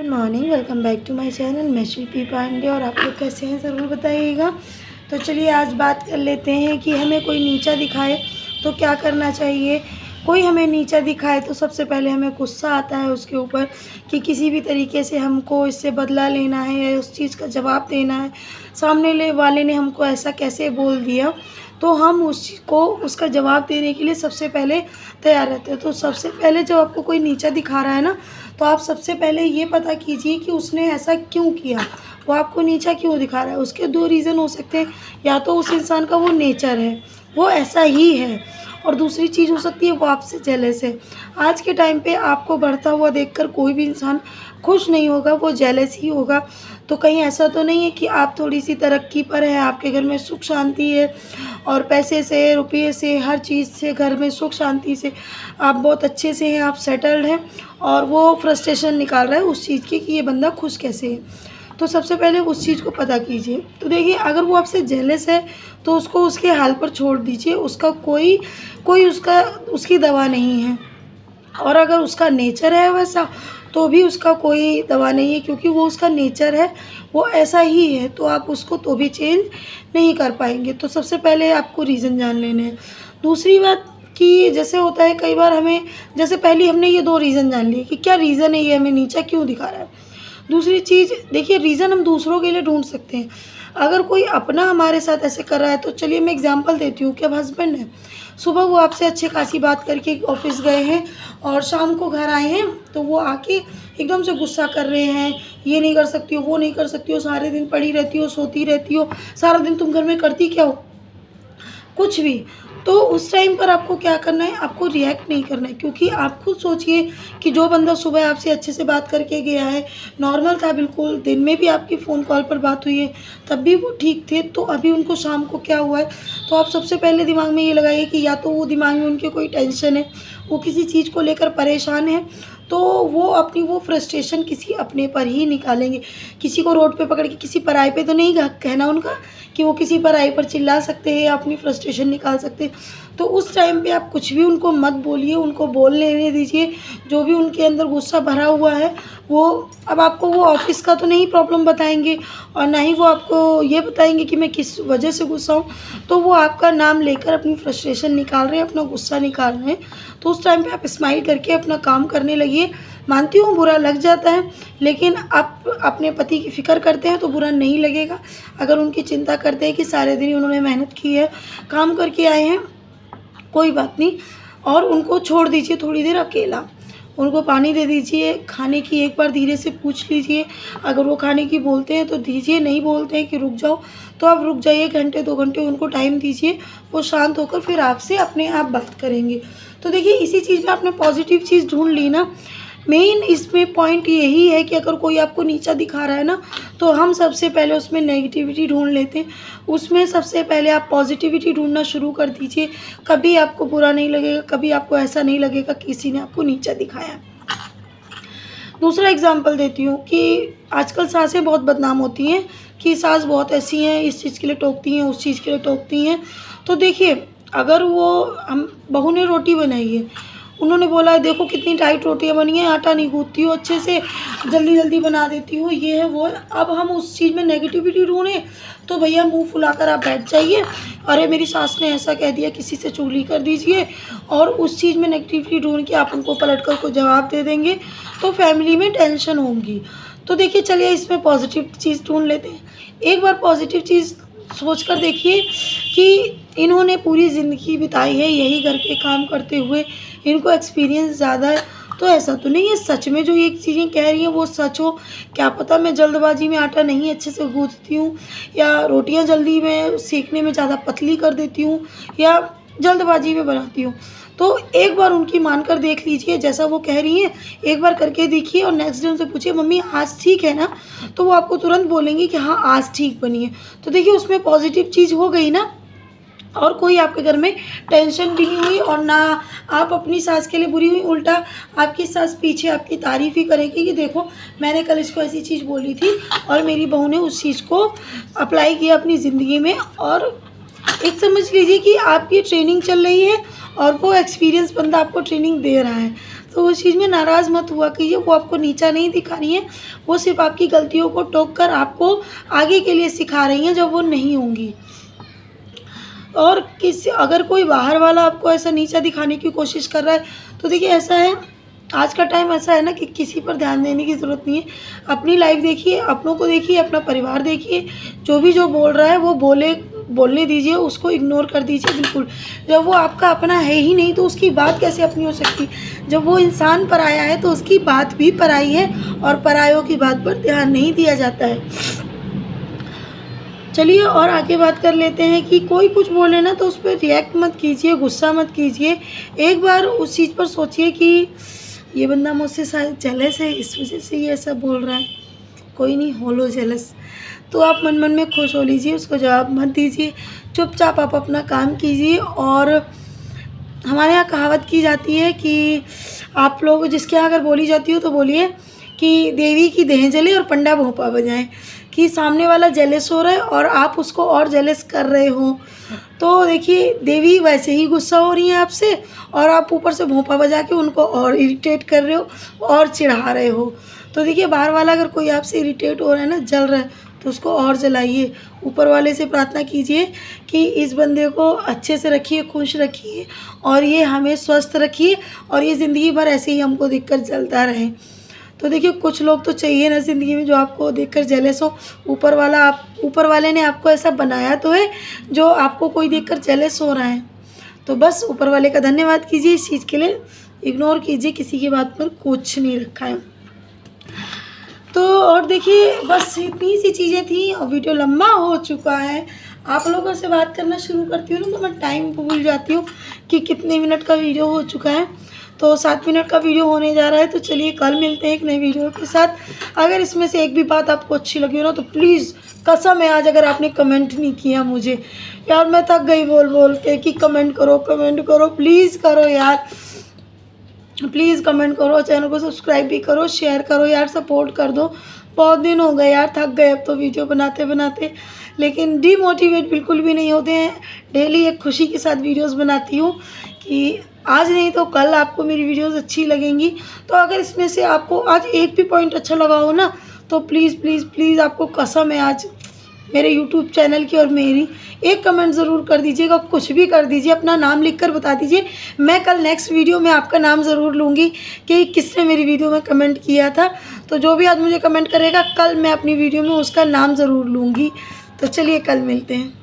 Good morning, welcome back to my channel. मैं शिल्पी पांडे और आप लोग कैसे हैं ज़रूर बताइएगा। तो चलिए आज बात कर लेते हैं कि हमें कोई नीचा दिखाए तो क्या करना चाहिए। कोई हमें नीचा दिखाए तो सबसे पहले हमें गुस्सा आता है उसके ऊपर कि किसी भी तरीके से हमको इससे बदला लेना है या उस चीज़ का जवाब देना है। सामने वाले ने हमको ऐसा कैसे बोल दिया, तो हम उसको उसका जवाब देने के लिए सबसे पहले तैयार रहते हैं। तो सबसे पहले जब आपको कोई नीचा दिखा रहा है ना, तो आप सबसे पहले ये पता कीजिए कि उसने ऐसा क्यों किया, वो आपको नीचा क्यों दिखा रहा है। उसके दो रीज़न हो सकते हैं, या तो उस इंसान का वो नेचर है, वो ऐसा ही है, और दूसरी चीज़ हो सकती है वो आपसे जेलस है। आज के टाइम पे आपको बढ़ता हुआ देखकर कोई भी इंसान खुश नहीं होगा, वो जेलस ही होगा। तो कहीं ऐसा तो नहीं है कि आप थोड़ी सी तरक्की पर हैं, आपके घर में सुख शांति है और पैसे से, रुपये से, हर चीज़ से, घर में सुख शांति से आप बहुत अच्छे से हैं, आप सेटल्ड हैं, और वो फ्रस्ट्रेशन निकाल रहा है उस चीज़ की कि ये बंदा खुश कैसे है। तो सबसे पहले उस चीज़ को पता कीजिए। तो देखिए, अगर वो आपसे जेलस है तो उसको उसके हाल पर छोड़ दीजिए, उसका कोई उसकी दवा नहीं है। और अगर उसका नेचर है वैसा, तो भी उसका कोई दवा नहीं है, क्योंकि वो उसका नेचर है, वो ऐसा ही है, तो आप उसको तो भी चेंज नहीं कर पाएंगे। तो सबसे पहले आपको रीज़न जान लेने हैं। दूसरी बात कि जैसे होता है कई बार हमें, जैसे पहले हमने ये दो रीज़न जान लिए कि क्या रीज़न है, ये हमें नीचा क्यों दिखा रहा है। दूसरी चीज़ देखिए, रीज़न हम दूसरों के लिए ढूंढ सकते हैं। अगर कोई अपना हमारे साथ ऐसे कर रहा है, तो चलिए मैं एग्जांपल देती हूँ कि अब हस्बैंड है, सुबह वो आपसे अच्छी खासी बात करके ऑफिस गए हैं और शाम को घर आए हैं, तो वो आके एकदम से गुस्सा कर रहे हैं, ये नहीं कर सकती हो, वो नहीं कर सकती हो, सारे दिन पड़ी रहती हो, सोती रहती हो, सारा दिन तुम घर में करती क्या हो, कुछ भी। तो उस टाइम पर आपको क्या करना है, आपको रिएक्ट नहीं करना है, क्योंकि आप खुद सोचिए कि जो बंदा सुबह आपसे अच्छे से बात करके गया है, नॉर्मल था बिल्कुल, दिन में भी आपकी फ़ोन कॉल पर बात हुई है तब भी वो ठीक थे, तो अभी उनको शाम को क्या हुआ है। तो आप सबसे पहले दिमाग में ये लगाइए कि या तो वो दिमाग में उनके कोई टेंशन है, वो किसी चीज़ को लेकर परेशान है, तो वो अपनी वो फ्रस्ट्रेशन किसी अपने पर ही निकालेंगे। किसी को रोड पे पकड़ के किसी पराये पे तो नहीं कहना उनका कि वो किसी पराये पर चिल्ला सकते हैं या अपनी फ्रस्ट्रेशन निकाल सकते हैं। तो उस टाइम पे आप कुछ भी उनको मत बोलिए, उनको बोल लेने दीजिए। जो भी उनके अंदर गुस्सा भरा हुआ है, वो अब आपको वो ऑफ़िस का तो नहीं प्रॉब्लम बताएंगे, और ना ही वो आपको ये बताएंगे कि मैं किस वजह से गुस्सा हूँ। तो वो आपका नाम लेकर अपनी फ्रस्ट्रेशन निकाल रहे हैं, अपना गुस्सा निकाल रहे हैं। तो उस टाइम पे आप स्माइल करके अपना काम करने लगिए। मानती हूँ बुरा लग जाता है, लेकिन आप अपने पति की फ़िक्र करते हैं तो बुरा नहीं लगेगा। अगर उनकी चिंता करते हैं कि सारे दिन उन्होंने मेहनत की है, काम करके आए हैं, कोई बात नहीं, और उनको छोड़ दीजिए थोड़ी देर अकेला। उनको पानी दे दीजिए, खाने की एक बार धीरे से पूछ लीजिए। अगर वो खाने की बोलते हैं तो दीजिए, नहीं बोलते हैं कि रुक जाओ तो आप रुक जाइए, घंटे 2 घंटे उनको टाइम दीजिए। वो शांत होकर फिर आपसे अपने आप बात करेंगे। तो देखिए, इसी चीज़ में आपने पॉजिटिव चीज़ ढूंढ ली ना। मेन इसमें पॉइंट यही है कि अगर कोई आपको नीचा दिखा रहा है ना, तो हम सबसे पहले उसमें नेगेटिविटी ढूंढ लेते हैं। उसमें सबसे पहले आप पॉजिटिविटी ढूंढना शुरू कर दीजिए। कभी आपको बुरा नहीं लगेगा, कभी आपको ऐसा नहीं लगेगा कि किसी ने आपको नीचा दिखाया। दूसरा एग्जांपल देती हूँ कि आजकल सासें बहुत बदनाम होती हैं कि सास बहुत ऐसी हैं, इस चीज़ के लिए टोकती हैं, उस चीज़ के लिए टोकती हैं। तो देखिए, अगर वो हम बहू ने रोटी बनाई है, उन्होंने बोला देखो कितनी टाइट रोटियां बनी हैं, आटा नहीं गूँथती हो अच्छे से, जल्दी जल्दी बना देती हो, ये है वो है। अब हम उस चीज़ में नेगेटिविटी ढूंढें तो भैया मुंह फुलाकर आप बैठ जाइए, अरे मेरी सास ने ऐसा कह दिया, किसी से चुगली कर दीजिए, और उस चीज़ में नेगेटिविटी ढूंढ के आप उनको पलट कर को जवाब दे देंगे, तो फैमिली में टेंशन होगी। तो देखिए, चलिए इसमें पॉजिटिव चीज़ ढूंढ लेते हैं। एक बार पॉजिटिव चीज़ सोच कर देखिए कि इन्होंने पूरी ज़िंदगी बिताई है यही घर के काम करते हुए, इनको एक्सपीरियंस ज़्यादा है, तो ऐसा तो नहीं है सच में जो ये चीज़ें कह रही हैं वो सच हो। क्या पता मैं जल्दबाजी में आटा नहीं अच्छे से गूँथती हूँ, या रोटियां जल्दी में सेकने में ज़्यादा पतली कर देती हूँ, या जल्दबाजी में बनाती हूँ। तो एक बार उनकी मानकर देख लीजिए, जैसा वो कह रही हैं एक बार करके देखिए, और नेक्स्ट डे उनसे पूछिए मम्मी आज ठीक है ना, तो वो आपको तुरंत बोलेंगी कि हाँ आज ठीक बनी है। तो देखिए, उसमें पॉजिटिव चीज़ हो गई ना, और कोई आपके घर में टेंशन भी नहीं हुई, और ना आप अपनी सास के लिए बुरी हुई, उल्टा आपकी सास पीछे आपकी तारीफ़ ही करेगी कि देखो मैंने कल इसको ऐसी चीज़ बोली थी और मेरी बहू ने उस चीज़ को अप्लाई किया अपनी ज़िंदगी में। और एक समझ लीजिए कि आपकी ट्रेनिंग चल रही है और वो एक्सपीरियंस बंदा आपको ट्रेनिंग दे रहा है। तो उस चीज़ में नाराज़ मत हुआ कीजिए। वो आपको नीचा नहीं दिखा रही हैं, वो सिर्फ़ आपकी गलतियों को टोक कर आपको आगे के लिए सिखा रही हैं जब वो नहीं होंगी। और किसी अगर कोई बाहर वाला आपको ऐसा नीचा दिखाने की कोशिश कर रहा है, तो देखिए ऐसा है, आज का टाइम ऐसा है ना कि किसी पर ध्यान देने की ज़रूरत नहीं है। अपनी लाइफ देखिए, अपनों को देखिए, अपना परिवार देखिए। जो बोल रहा है वो बोलने दीजिए, उसको इग्नोर कर दीजिए बिल्कुल। जब वो आपका अपना है ही नहीं तो उसकी बात कैसे अपनी हो सकती। जब वो इंसान पराया है तो उसकी बात भी पराई है, और परायों की बात पर ध्यान नहीं दिया जाता है। चलिए और आगे बात कर लेते हैं कि कोई कुछ बोले ना तो उस पर रिएक्ट मत कीजिए, गुस्सा मत कीजिए। एक बार उस चीज़ पर सोचिए कि ये बंदा मुझसे शायद जेलस है, इस वजह से ये ऐसा बोल रहा है। कोई नहीं, हो लो जेलस, तो आप मन मन में खुश हो लीजिए, उसको जवाब मत दीजिए, चुपचाप आप अपना काम कीजिए। और हमारे यहाँ कहावत की जाती है कि आप लोग जिसके यहाँ अगर बोली जाती हो तो बोलिए कि देवी की देह जले और पंडा भोंपा बजाए, कि सामने वाला जेलस हो रहा है और आप उसको और जेलस कर रहे हो। तो देखिए देवी वैसे ही गुस्सा हो रही है आपसे, और आप ऊपर से भोंपा बजा के उनको और इरिटेट कर रहे हो और चिढ़ा रहे हो। तो देखिए बाहर वाला अगर कोई आपसे इरिटेट हो रहा है ना, जल रहा है, तो उसको और जलाइए। ऊपर वाले से प्रार्थना कीजिए कि इस बंदे को अच्छे से रखिए, खुश रखिए, और ये हमें स्वस्थ रखिए, और ये ज़िंदगी भर ऐसे ही हमको देखकर जलता रहे। तो देखिए कुछ लोग तो चाहिए ना ज़िंदगी में जो आपको देखकर जेलस हो। ऊपर वाले ने आपको ऐसा बनाया तो है जो आपको कोई देखकर जेलस हो रहा है। तो बस ऊपर वाले का धन्यवाद कीजिए इस चीज़ के लिए, इग्नोर कीजिए, किसी की बात पर कुछ नहीं रखा है। तो और देखिए बस इतनी सी चीज़ें थी, और वीडियो लंबा हो चुका है। आप लोगों से बात करना शुरू करती हूँ ना तो मैं टाइम भूल जाती हूँ कि कितने मिनट का वीडियो हो चुका है। तो 7 मिनट का वीडियो होने जा रहा है। तो चलिए कल मिलते हैं एक नए वीडियो के साथ। अगर इसमें से एक भी बात आपको अच्छी लगी हो ना तो प्लीज़, कसम है आज अगर आपने कमेंट नहीं किया मुझे, यार मैं थक गई बोल बोल के कि कमेंट करो, प्लीज़ करो यार, प्लीज़ कमेंट करो, चैनल को सब्सक्राइब भी करो, शेयर करो यार, सपोर्ट कर दो। बहुत दिन हो गए यार, थक गए अब तो वीडियो बनाते बनाते, लेकिन डीमोटिवेट बिल्कुल भी नहीं होते हैं। डेली एक खुशी के साथ वीडियोस बनाती हूँ कि आज नहीं तो कल आपको मेरी वीडियोस अच्छी लगेंगी। तो अगर इसमें से आपको आज एक भी पॉइंट अच्छा लगा हो ना तो प्लीज़ प्लीज़ प्लीज़, आपको कसम है आज मेरे यूट्यूब चैनल की और मेरी, एक कमेंट ज़रूर कर दीजिएगा। कुछ भी कर दीजिए, अपना नाम लिखकर बता दीजिए। मैं कल नेक्स्ट वीडियो में आपका नाम ज़रूर लूँगी कि किसने मेरी वीडियो में कमेंट किया था। तो जो भी आज मुझे कमेंट करेगा, कल मैं अपनी वीडियो में उसका नाम ज़रूर लूँगी। तो चलिए कल मिलते हैं।